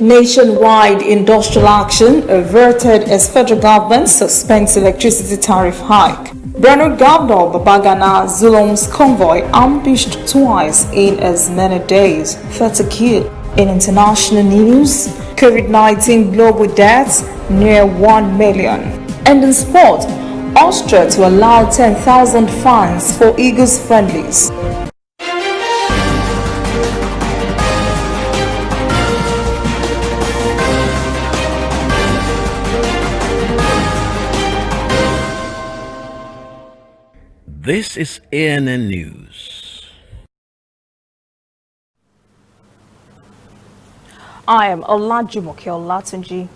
Nationwide industrial action averted as federal government suspends electricity tariff hike. Borno Governor Babagana Zulum's convoy ambushed twice in as many days, 30 killed. In international news, COVID-19 global deaths near 1 million. And in sport, Austria to allow 10,000 fans for Eagles friendlies. This is ANN News. I am Olajumoke Olatunji.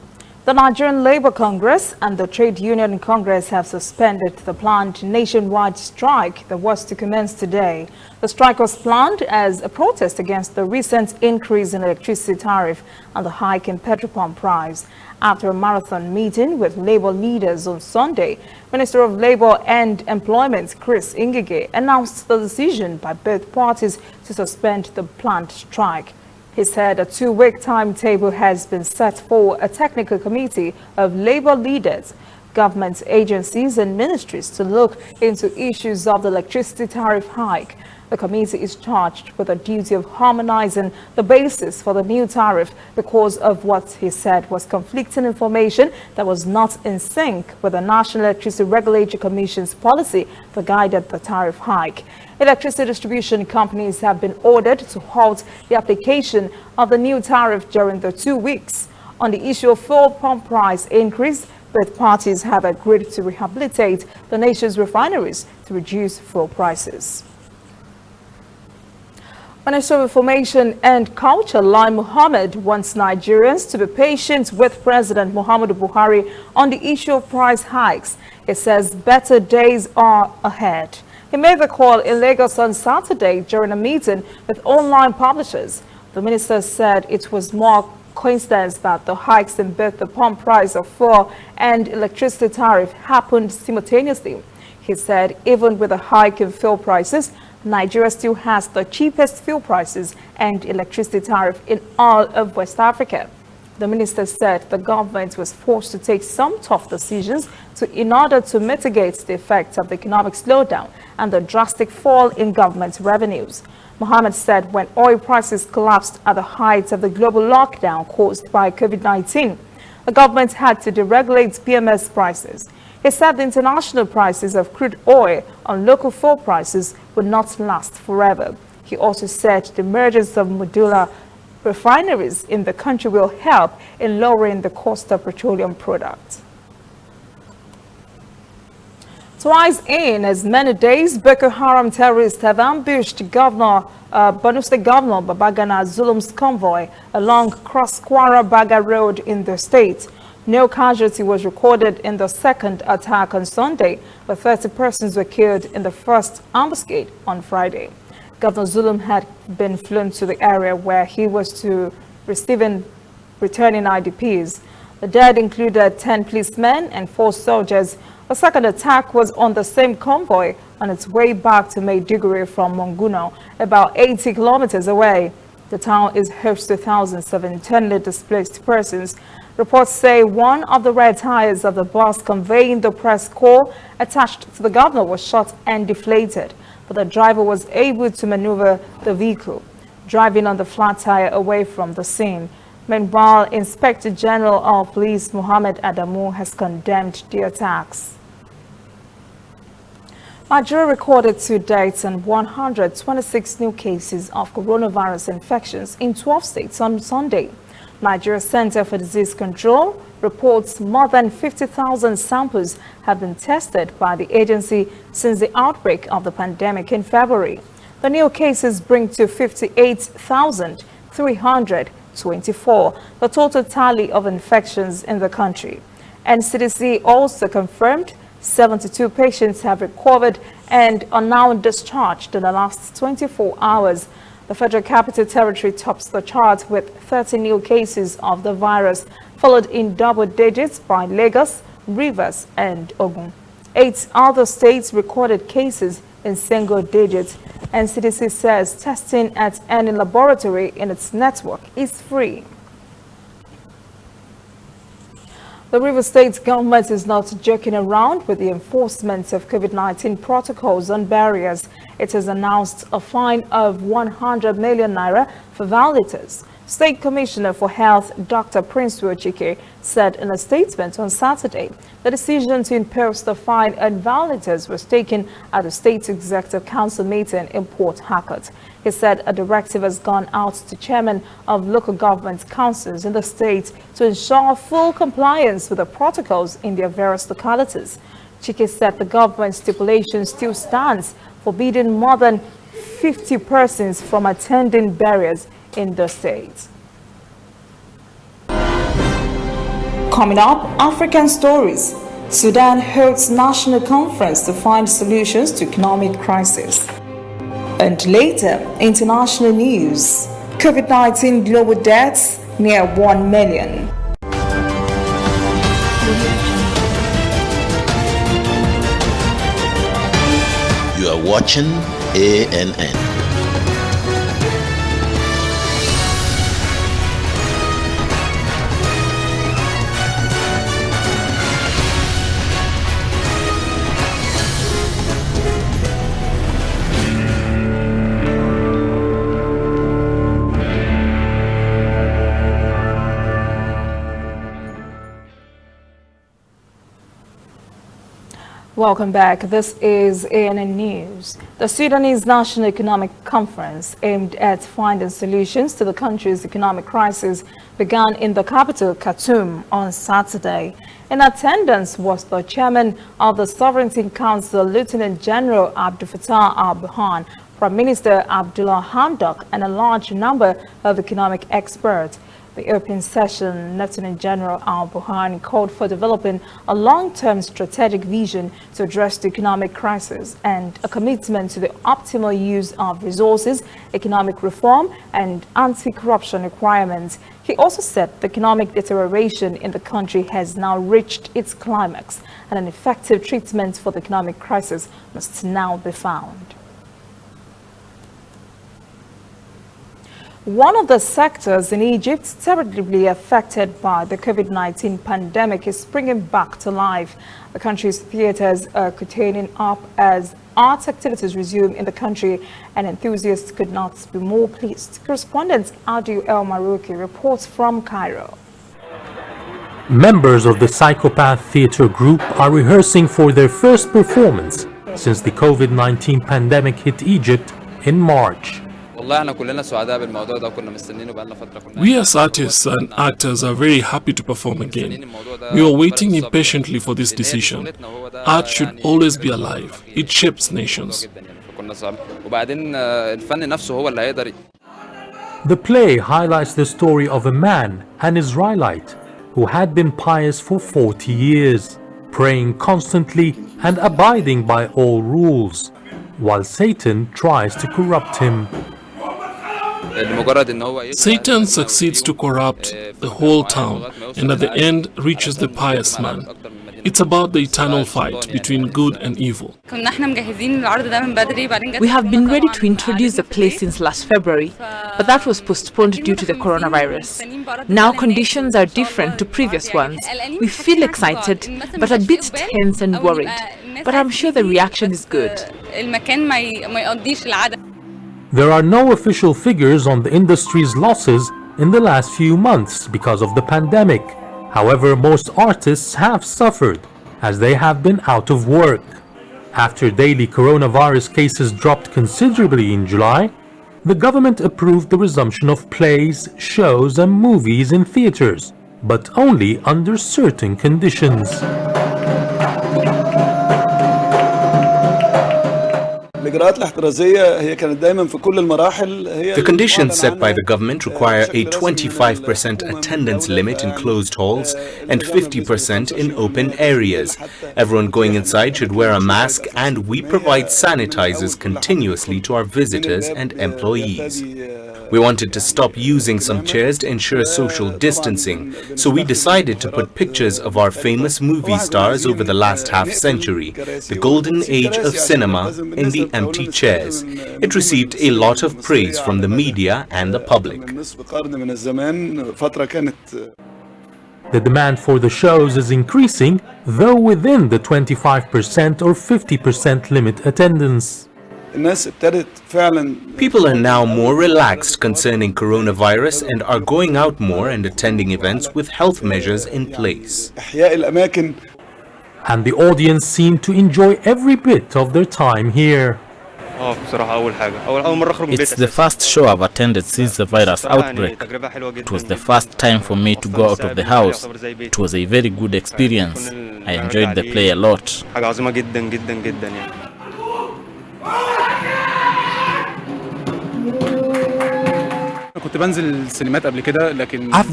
The Nigerian Labour Congress and the Trade Union Congress have suspended the planned nationwide strike that was to commence today. The strike was planned as a protest against the recent increase in electricity tariff and the hike in petrol pump price. After a marathon meeting with Labour leaders on Sunday, Minister of Labour and Employment Chris Ngige announced the decision by both parties to suspend the planned strike. He said a 2-week timetable has been set for a technical committee of Labour leaders, government agencies and ministries to look into issues of the electricity tariff hike. The committee is charged with the duty of harmonizing the basis for the new tariff because of what he said was conflicting information that was not in sync with the National Electricity Regulatory Commission's policy that guided the tariff hike. Electricity distribution companies have been ordered to halt the application of the new tariff during the 2 weeks. On the issue of fuel pump price increase, both parties have agreed to rehabilitate the nation's refineries to reduce fuel prices. Minister of Information and Culture Lai Mohammed wants Nigerians to be patient with President Muhammadu Buhari on the issue of price hikes. He says better days are ahead. He made the call in Lagos on Saturday during a meeting with online publishers. The minister said it was more coincidence that the hikes in both the pump price of fuel and electricity tariff happened simultaneously. He said even with a hike in fuel prices, Nigeria still has the cheapest fuel prices and electricity tariff in all of West Africa. The minister said the government was forced to take some tough decisions in order to mitigate the effects of the economic slowdown and the drastic fall in government revenues. Mohammed said when oil prices collapsed at the height of the global lockdown caused by COVID-19, the government had to deregulate PMS prices. He said the international prices of crude oil on local fuel prices would not last forever. He also said the emergence of modular refineries in the country will help in lowering the cost of petroleum products. Twice in as many days, Boko Haram terrorists have ambushed Borno State Governor Babagana Zulum's convoy along Cross Kwara Baga Road in the state. No casualty was recorded in the second attack on Sunday, but 30 persons were killed in the first ambuscade on Friday. Governor Zulum had been flown to the area where he was to returning IDPs. The dead included 10 policemen and 4 soldiers. The second attack was on the same convoy on its way back to Maiduguri from Monguno, about 80 kilometers away. The town is host to thousands of internally displaced persons. Reports say one of the rear tires of the bus conveying the press corps attached to the governor was shot and deflated, but the driver was able to maneuver the vehicle, driving on the flat tire away from the scene. Meanwhile, Inspector General of Police Mohammed Adamu has condemned the attacks. Nigeria recorded to date 126 new cases of coronavirus infections in 12 states on Sunday. Nigeria Center for Disease Control reports more than 50,000 samples have been tested by the agency since the outbreak of the pandemic in February. The new cases bring to 58,324 the total tally of infections in the country. NCDC also confirmed 72 patients have recovered and are now discharged in the last 24 hours. The Federal Capital Territory tops the chart with 30 new cases of the virus, followed in double digits by Lagos, Rivers, and Ogun. 8 other states recorded cases in single digits. NCDC says testing at any laboratory in its network is free. The Rivers State government is not joking around with the enforcement of COVID-19 protocols and barriers. It has announced a fine of 100 million naira for violators. State Commissioner for Health, Dr. Prince Chike, said in a statement on Saturday the decision to impose the fine on violators was taken at the State Executive Council meeting in Port Harcourt. He said a directive has gone out to chairmen of local government councils in the state to ensure full compliance with the protocols in their various localities. Chike said the government stipulation still stands, forbidding more than 50 persons from attending barriers in the state. Coming up, African stories. Sudan holds national conference to find solutions to economic crisis. And later, international news. COVID-19 global deaths near 1 million. You are watching ANN. Welcome back. This is ANN News. The Sudanese National Economic Conference, aimed at finding solutions to the country's economic crisis, began in the capital, Khartoum, on Saturday. In attendance was the chairman of the Sovereignty Council, Lieutenant General Abdel Fattah al-Burhan, Prime Minister Abdullah Hamdok, and a large number of economic experts. The open session, Lieutenant General al-Burhan called for developing a long-term strategic vision to address the economic crisis and a commitment to the optimal use of resources, economic reform, and anti-corruption requirements. He also said the economic deterioration in the country has now reached its climax, and an effective treatment for the economic crisis must now be found. One of the sectors in Egypt terribly affected by the COVID-19 pandemic is springing back to life. The country's theaters are curtaining up as art activities resume in the country, and enthusiasts could not be more pleased. Correspondent Adil El Marouki reports from Cairo. Members of the Psychopath Theatre Group are rehearsing for their first performance since the COVID-19 pandemic hit Egypt in March. We as artists and actors are very happy to perform again. We were waiting impatiently for this decision. Art should always be alive. It shapes nations. The play highlights the story of a man, an Israelite, who had been pious for 40 years, praying constantly and abiding by all rules, while Satan tries to corrupt him. Satan succeeds to corrupt the whole town and at the end reaches the pious man. It's about the eternal fight between good and evil. We have been ready to introduce the play since last February, but that was postponed due to the coronavirus. Now conditions are different to previous ones. We feel excited, but a bit tense and worried. But I'm sure the reaction is good. There are no official figures on the industry's losses in the last few months because of the pandemic. However, most artists have suffered as they have been out of work. After daily coronavirus cases dropped considerably in July, the government approved the resumption of plays, shows and movies in theaters, but only under certain conditions. The conditions set by the government require a 25% attendance limit in closed halls and 50% in open areas. Everyone going inside should wear a mask, and we provide sanitizers continuously to our visitors and employees. We wanted to stop using some chairs to ensure social distancing, so we decided to put pictures of our famous movie stars over the last half-century, the golden age of cinema, in the empty chairs. It received a lot of praise from the media and the public. The demand for the shows is increasing, though within the 25% or 50% limit attendance. People are now more relaxed concerning coronavirus and are going out more and attending events with health measures in place. And the audience seemed to enjoy every bit of their time here. It's the first show I've attended since the virus outbreak. It was the first time for me to go out of the house. It was a very good experience. I enjoyed the play a lot. I've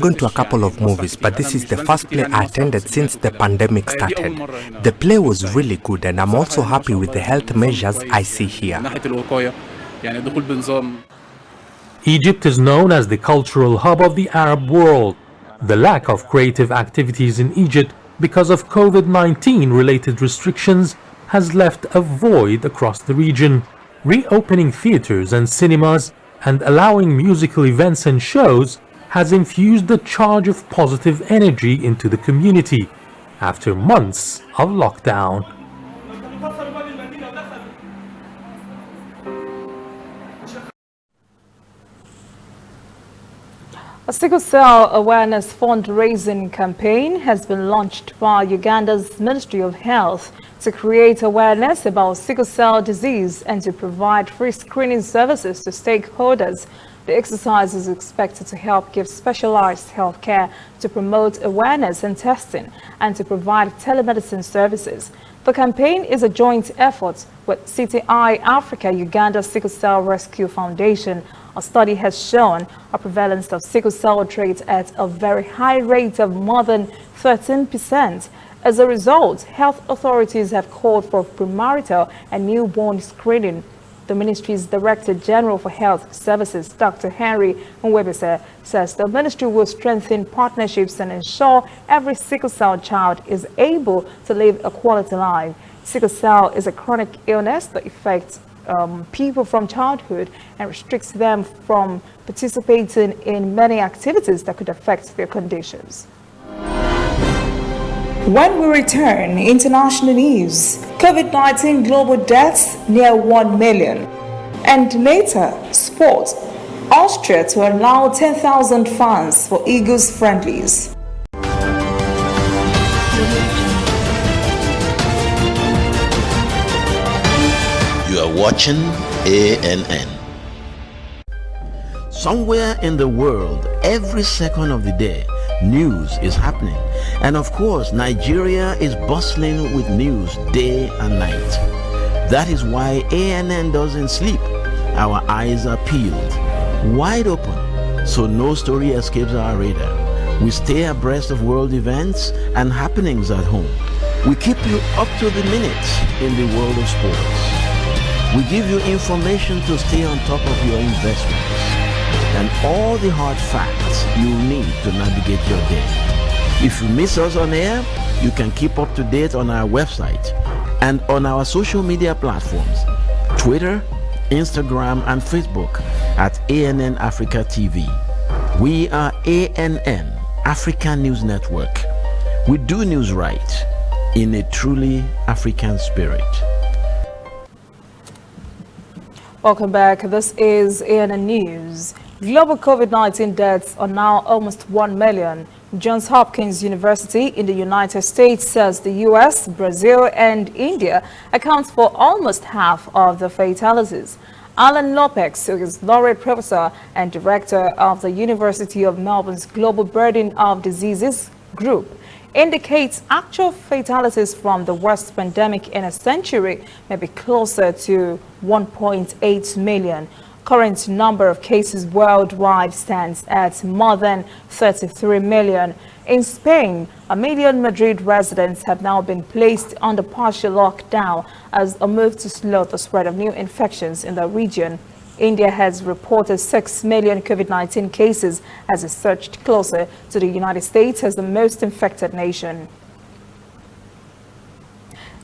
gone to a couple of movies, but this is the first play I attended since the pandemic started. The play was really good, and I'm also happy with the health measures I see here. Egypt is known as the cultural hub of the Arab world. The lack of creative activities in Egypt because of COVID-19 related restrictions has left a void across the region. Reopening theaters and cinemas and allowing musical events and shows has infused a charge of positive energy into the community after months of lockdown. A sickle cell awareness fundraising campaign has been launched by Uganda's Ministry of Health to create awareness about sickle cell disease and to provide free screening services to stakeholders. The exercise is expected to help give specialized health care to promote awareness and testing and to provide telemedicine services. The campaign is a joint effort with CTI Africa Uganda Sickle Cell Rescue Foundation. A study has shown a prevalence of sickle cell traits at a very high rate of more than 13%. As a result, health authorities have called for premarital and newborn screening. The ministry's Director General for Health Services, Dr. Henry Nwebese, says the ministry will strengthen partnerships and ensure every sickle cell child is able to live a quality life. Sickle cell is a chronic illness that affects people from childhood and restricts them from participating in many activities that could affect their conditions. When we return, international news, COVID-19 global deaths near 1 million. And later, sports, Austria to allow 10,000 fans for Eagles friendlies. You are watching ANN. Somewhere in the world, every second of the day, news is happening. And of course, Nigeria is bustling with news day and night. That is why ANN doesn't sleep. Our eyes are peeled, wide open, so no story escapes our radar. We stay abreast of world events and happenings at home. We keep you up to the minute in the world of sports. We give you information to stay on top of your investments and all the hard facts you need to navigate your day. If you miss us on air, you can keep up to date on our website and on our social media platforms, Twitter, Instagram, and Facebook at ANN Africa TV. We are ANN, African News Network. We do news right in a truly African spirit. Welcome back. This is ANN News. Global COVID-19 deaths are now almost 1 million. Johns Hopkins University in the United States says the US, Brazil, and India account for almost half of the fatalities. Alan Lopez, who is laureate professor and director of the University of Melbourne's Global Burden of Diseases Group, indicates actual fatalities from the worst pandemic in a century may be closer to 1.8 million. Current number of cases worldwide stands at more than 33 million. In Spain, 1 million Madrid residents have now been placed under partial lockdown as a move to slow the spread of new infections in the region. India has reported 6 million COVID-19 cases as it surged closer to the United States as the most infected nation.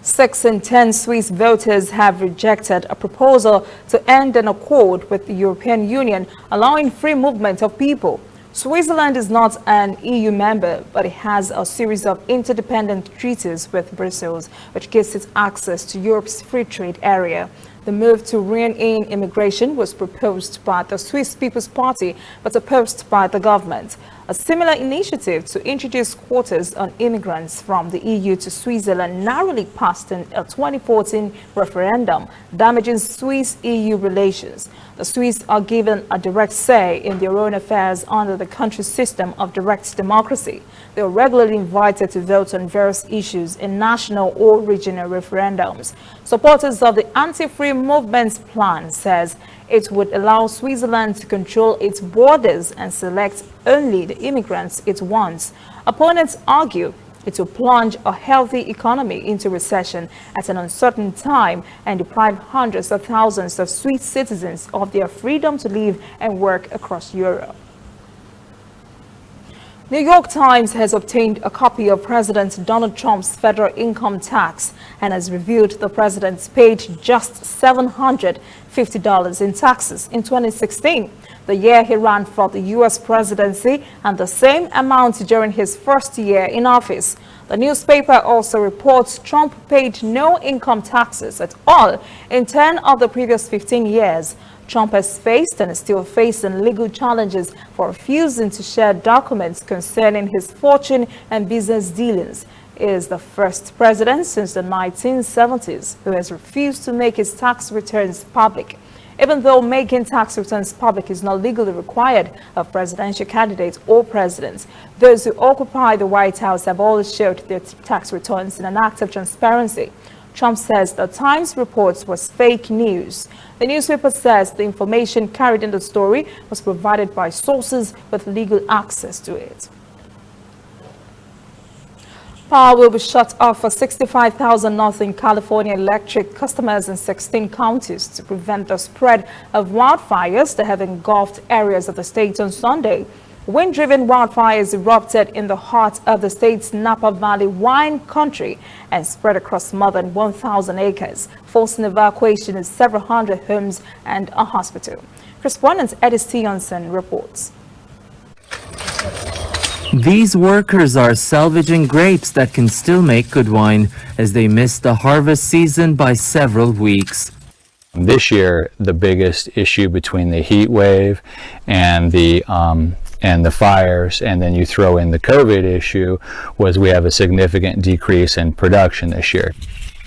6 in 10 Swiss voters have rejected a proposal to end an accord with the European Union allowing free movement of people. Switzerland is not an EU member, but it has a series of interdependent treaties with Brussels, which gives it access to Europe's free trade area. The move to rein in immigration was proposed by the Swiss People's Party, but opposed by the government. A similar initiative to introduce quotas on immigrants from the EU to Switzerland narrowly passed in a 2014 referendum, damaging Swiss-EU relations. The Swiss are given a direct say in their own affairs under the country's system of direct democracy. They are regularly invited to vote on various issues in national or regional referendums. Supporters of the anti-free movement's plan says it would allow Switzerland to control its borders and select only the immigrants it wants. Opponents argue it will plunge a healthy economy into recession at an uncertain time and deprive hundreds of thousands of Swiss citizens of their freedom to live and work across Europe. New York Times has obtained a copy of President Donald Trump's federal income tax and has revealed the president paid just $750 in taxes in 2016, the year he ran for the U.S. presidency, and the same amount during his first year in office. The newspaper also reports Trump paid no income taxes at all in 10 of the previous 15 years. Trump has faced and is still facing legal challenges for refusing to share documents concerning his fortune and business dealings. He is the first president since the 1970s who has refused to make his tax returns public. Even though making tax returns public is not legally required of presidential candidates or presidents, those who occupy the White House have always showed their tax returns in an act of transparency. Trump says the Times reports was fake news. The newspaper says the information carried in the story was provided by sources with legal access to it. Power will be shut off for 65,000 Northern California electric customers in 16 counties to prevent the spread of wildfires that have engulfed areas of the state on Sunday. Wind-driven wildfires erupted in the heart of the state's Napa Valley wine country and spread across more than 1,000 acres, forcing evacuation of several hundred homes and a hospital. Correspondent Eddie Stevenson reports. These workers are salvaging grapes that can still make good wine as they miss the harvest season by several weeks. This year, the biggest issue between the heat wave and the fires, and then you throw in the COVID issue, was we have a significant decrease in production this year.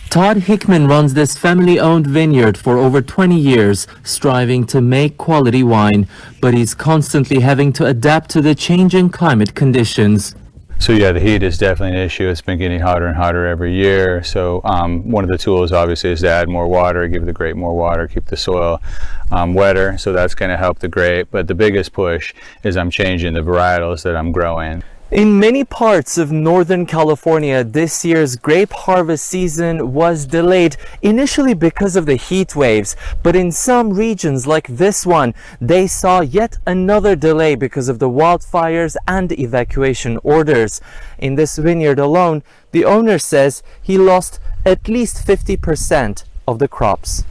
Todd Hickman runs this family-owned vineyard for over 20 years, striving to make quality wine, but he's constantly having to adapt to the changing climate conditions. So yeah, the heat is definitely an issue. It's been getting hotter and hotter every year. So one of the tools obviously is to add more water, give the grape more water, keep the soil wetter. So that's going to help the grape. But the biggest push is I'm changing the varietals that I'm growing. In many parts of Northern California, this year's grape harvest season was delayed, initially because of the heat waves, but in some regions like this one, they saw yet another delay because of the wildfires and evacuation orders. In this vineyard alone, the owner says he lost at least 50% of the crops.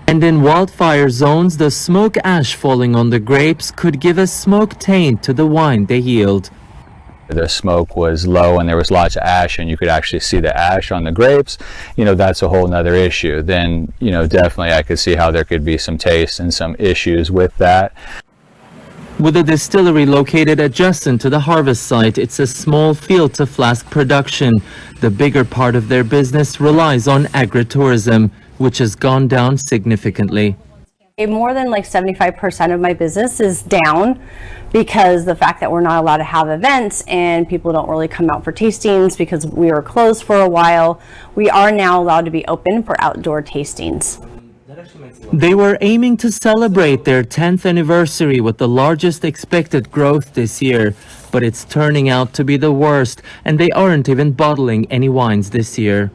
And in wildfire zones, the smoke ash falling on the grapes could give a smoke taint to the wine they yield. The smoke was low and there was lots of ash and you could actually see the ash on the grapes. You know, that's a whole nother issue. Then, you know, definitely I could see how there could be some taste and some issues with that. With a distillery located adjacent to the harvest site, it's a small field to flask production. The bigger part of their business relies on agritourism, which has gone down significantly. More than like 75% of my business is down because the fact that we're not allowed to have events and people don't really come out for tastings because we were closed for a while. We are now allowed to be open for outdoor tastings. They were aiming to celebrate their 10th anniversary with the largest expected growth this year, but it's turning out to be the worst, and they aren't even bottling any wines this year.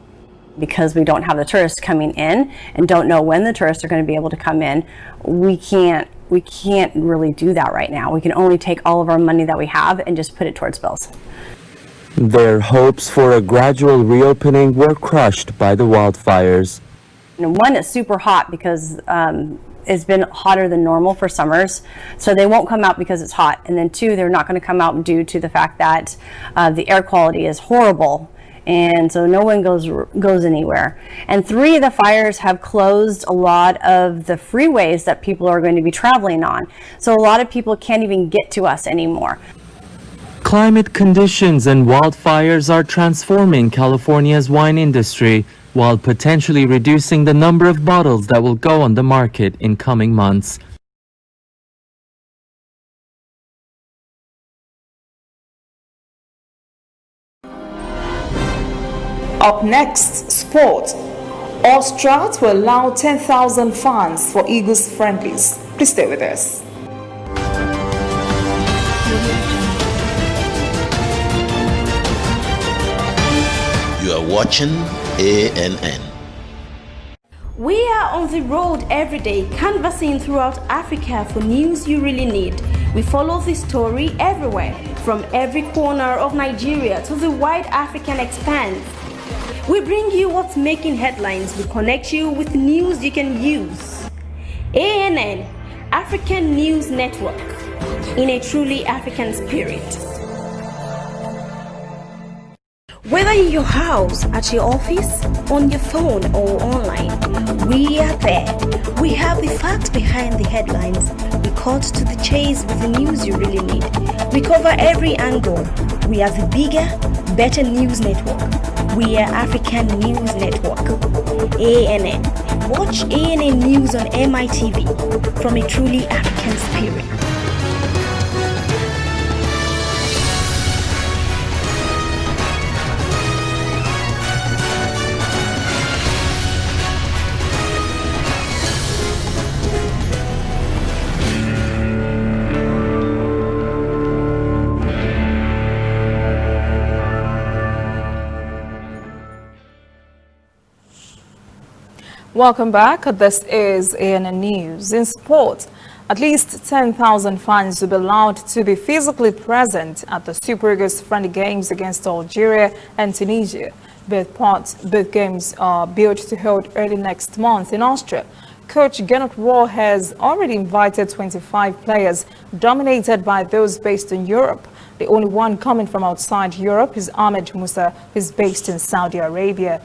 Because we don't have the tourists coming in and don't know when the tourists are going to be able to come in, we can't really do that right now. We can only take all of our money that we have and just put it towards bills. Their hopes for a gradual reopening were crushed by the wildfires. And one, it's super hot because it's been hotter than normal for summers, so they won't come out because it's hot. And then 2, they're not going to come out due to the fact that the air quality is horrible, and so no one goes anywhere. And 3, the fires have closed a lot of the freeways that people are going to be traveling on, so a lot of people can't even get to us anymore. Climate conditions and wildfires are transforming California's wine industry, while potentially reducing the number of bottles that will go on the market in coming months. Up next, sport. Austria to allow 10,000 fans for Eagles friendlies. Please stay with us. You are watching ANN. We are on the road every day, canvassing throughout Africa for news you really need. We follow the story everywhere, from every corner of Nigeria to the wide African expanse. We bring you what's making headlines. We connect you with news you can use. ANN, African News Network, in a truly African spirit. Whether in your house, at your office, on your phone or online, we are there. We have the facts behind the headlines. We cut to the chase with the news you really need. We cover every angle. We are the bigger, better news network. We are African News Network. ANN. Watch ANN News on MITV from a truly African spirit. Welcome back. This is ANN News. In sport, at least 10,000 fans will be allowed to be physically present at the Super Eagles friendly games against Algeria and Tunisia. Both games are built to hold early next month in Austria. Coach Gernot Rohr has already invited 25 players, dominated by those based in Europe. The only one coming from outside Europe is Ahmed Musa, who is based in Saudi Arabia.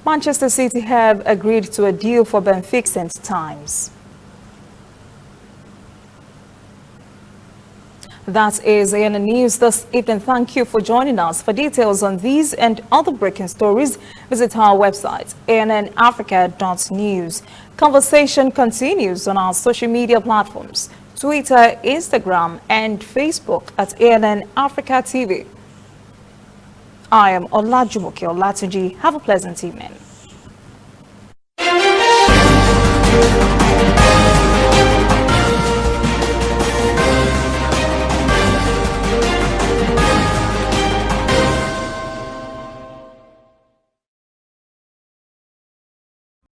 Manchester City have agreed to a deal for Benfica St. Times. That is ANN News this evening. Thank you for joining us. For details on these and other breaking stories, visit our website, annafrica.news. Conversation continues on our social media platforms, Twitter, Instagram, and Facebook at ANN Africa TV. I am Olajumoke Olatunji. Have a pleasant evening.